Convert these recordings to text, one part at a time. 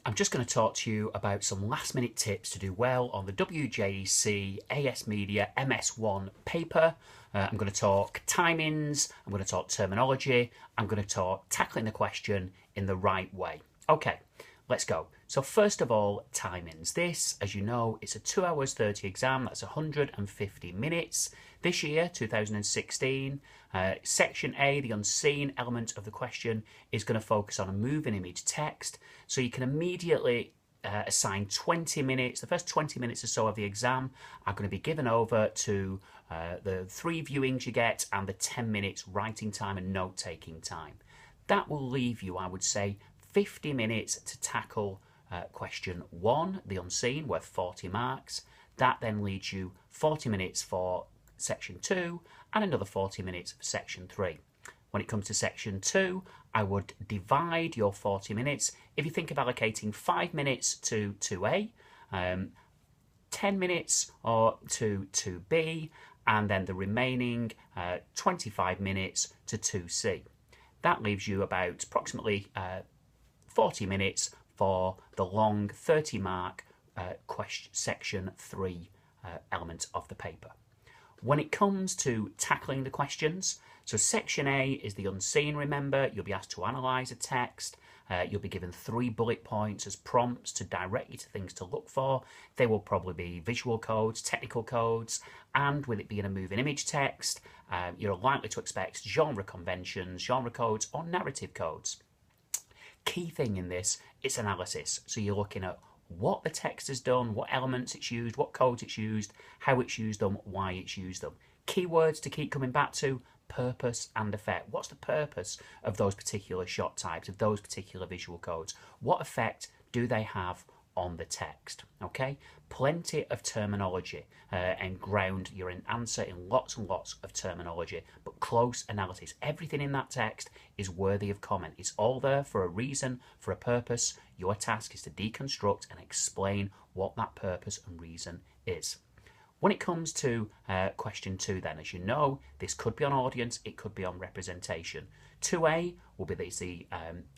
I'm just going to talk to you about some last minute tips to do well on the WJEC AS Media MS1 paper. I'm going to talk timings, I'm going to talk terminology, I'm going to talk tackling the question in the right way. Okay, let's go. So first of all, timings. This, as you know, it's a 2 hours 30 exam. That's 150 minutes. This year, 2016, Section A, the unseen element of the question, is going to focus on a moving image text. So you can immediately assign 20 minutes. The first 20 minutes or so of the exam are going to be given over to the 3 viewings you get and the 10 minutes writing time and note-taking time. That will leave you, I would say, 50 minutes to tackle question 1, the unseen, worth 40 marks. That then leaves you 40 minutes for section 2 and another 40 minutes for section 3. When it comes to section 2, I would divide your 40 minutes. If you think of allocating 5 minutes to 2A, 10 minutes or to 2B, and then the remaining 25 minutes to 2C. That leaves you about approximately 40 minutes for the long 30 mark section 3 element of the paper. When it comes to tackling the questions, so section A is the unseen, remember. You'll be asked to analyse a text. You'll be given 3 bullet points as prompts to direct you to things to look for. They will probably be visual codes, technical codes, and with it being a moving image text, you're likely to expect genre conventions, genre codes, or narrative codes. Key thing in this is analysis. So you're looking at what the text has done, what elements it's used, what codes it's used, how it's used them, why it's used them. Keywords to keep coming back to: purpose and effect. What's the purpose of those particular shot types, of those particular visual codes? What effect do they have on the text? Okay, plenty of terminology and ground your answer in lots and lots of terminology, but close analysis. Everything in that text is worthy of comment. It's all there for a reason, for a purpose. Your task is to deconstruct and explain what that purpose and reason is. When it comes to question 2 then, as you know, this could be on audience, it could be on representation. 2A will be it's a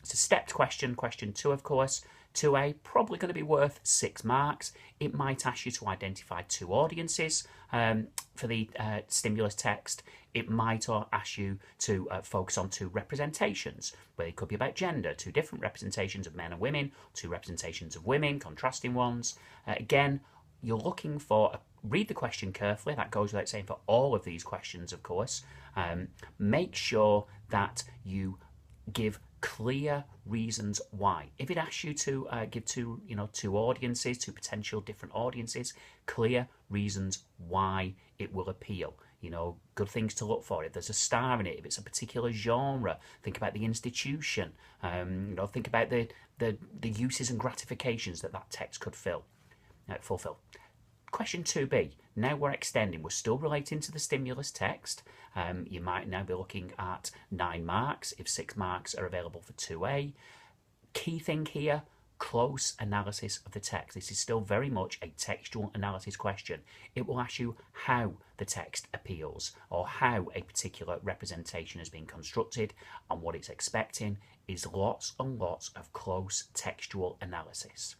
stepped question, question 2 of course. 2A probably going to be worth 6 marks. It might ask you to identify 2 audiences for the stimulus text. It might ask you to focus on 2 representations, where it could be about gender, 2 different representations of men and women, 2 representations of women, contrasting ones. Again, you're looking for read the question carefully. That goes without saying for all of these questions, of course. Make sure that you give clear reasons why. If it asks you to give 2 audiences, 2 potential different audiences, clear reasons why it will appeal. Good things to look for. If there's a star in it, if it's a particular genre, think about the institution. Think about the uses and gratifications that text could fulfill. Question 2B, now we're extending, we're still relating to the stimulus text. You might now be looking at 9 marks if 6 marks are available for 2A. Key thing here, close analysis of the text. This is still very much a textual analysis question. It will ask you how the text appeals or how a particular representation has been constructed, and what it's expecting is lots and lots of close textual analysis.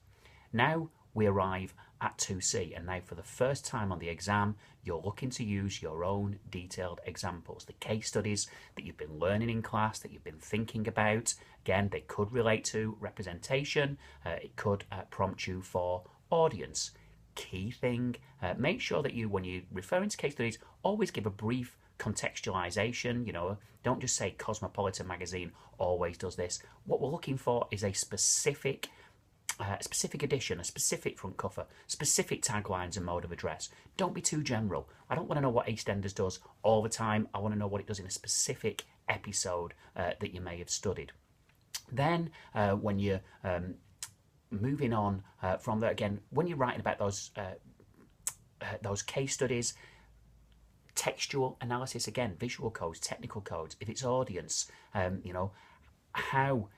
Now we arrive at 2C, and now for the first time on the exam, you're looking to use your own detailed examples, the case studies that you've been learning in class, that you've been thinking about. Again, they could relate to representation, it could prompt you for audience. Key thing, make sure that you, when you refer to case studies, always give a brief contextualization. Don't just say Cosmopolitan magazine always does this. What we're looking for is a specific edition, a specific front cover, specific taglines and mode of address. Don't be too general. I don't want to know what EastEnders does all the time. I want to know what it does in a specific episode that you may have studied. Then when you're moving on from there, again, when you're writing about those case studies, textual analysis, again, visual codes, technical codes. If it's audience, how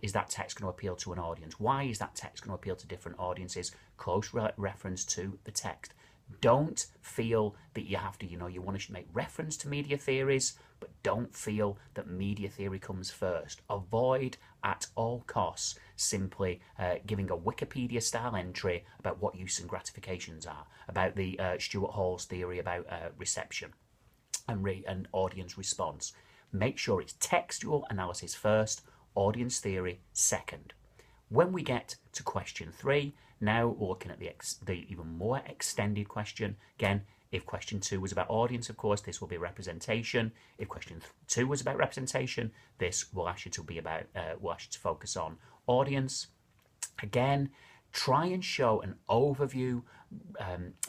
is that text going to appeal to an audience? Why is that text going to appeal to different audiences? Close reference to the text. Don't feel that you have to, you want to make reference to media theories. but don't feel that media theory comes first. Avoid at all costs simply giving a Wikipedia style entry about what use and gratifications are, about the Stuart Hall's theory about reception and audience response. Make sure it's textual analysis first, audience theory second. When we get to question 3, now we're looking at the even more extended question. Again, if question 2 was about audience, of course, this will be representation. If question 2 was about representation, this will ask you to be about, will ask you to focus on audience. Again, try and show an overview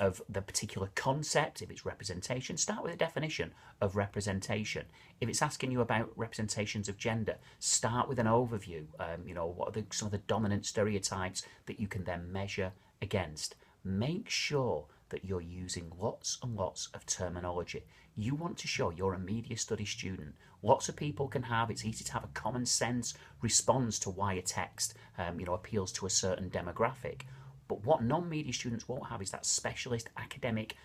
of the particular concept. If it's representation, start with a definition of representation. If it's asking you about representations of gender, start with an overview. What are some of the dominant stereotypes that you can then measure against. Make sure that you're using lots and lots of terminology. You want to show you're a media studies student. Lots of people can have, it's easy to have a common sense response to why a text appeals to a certain demographic. But what non-media students won't have is that specialist academic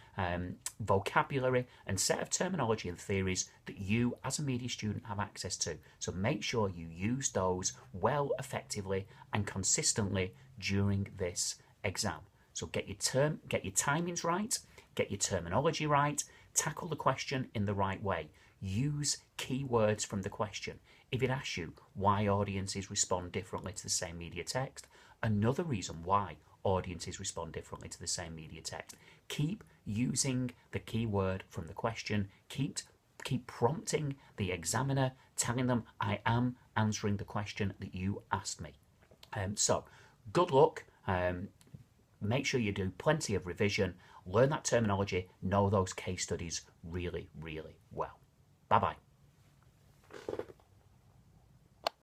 vocabulary and set of terminology and theories that you as a media student have access to. So make sure you use those well, effectively and consistently during this exam. So get your timings right, get your terminology right, tackle the question in the right way. Use keywords from the question. If it asks you why audiences respond differently to the same media text, another reason why audiences respond differently to the same media text, keep using the keyword from the question. Keep prompting the examiner, telling them, I am answering the question that you asked me. So good luck. Make sure you do plenty of revision, learn that terminology, know those case studies really, really well. Bye-bye.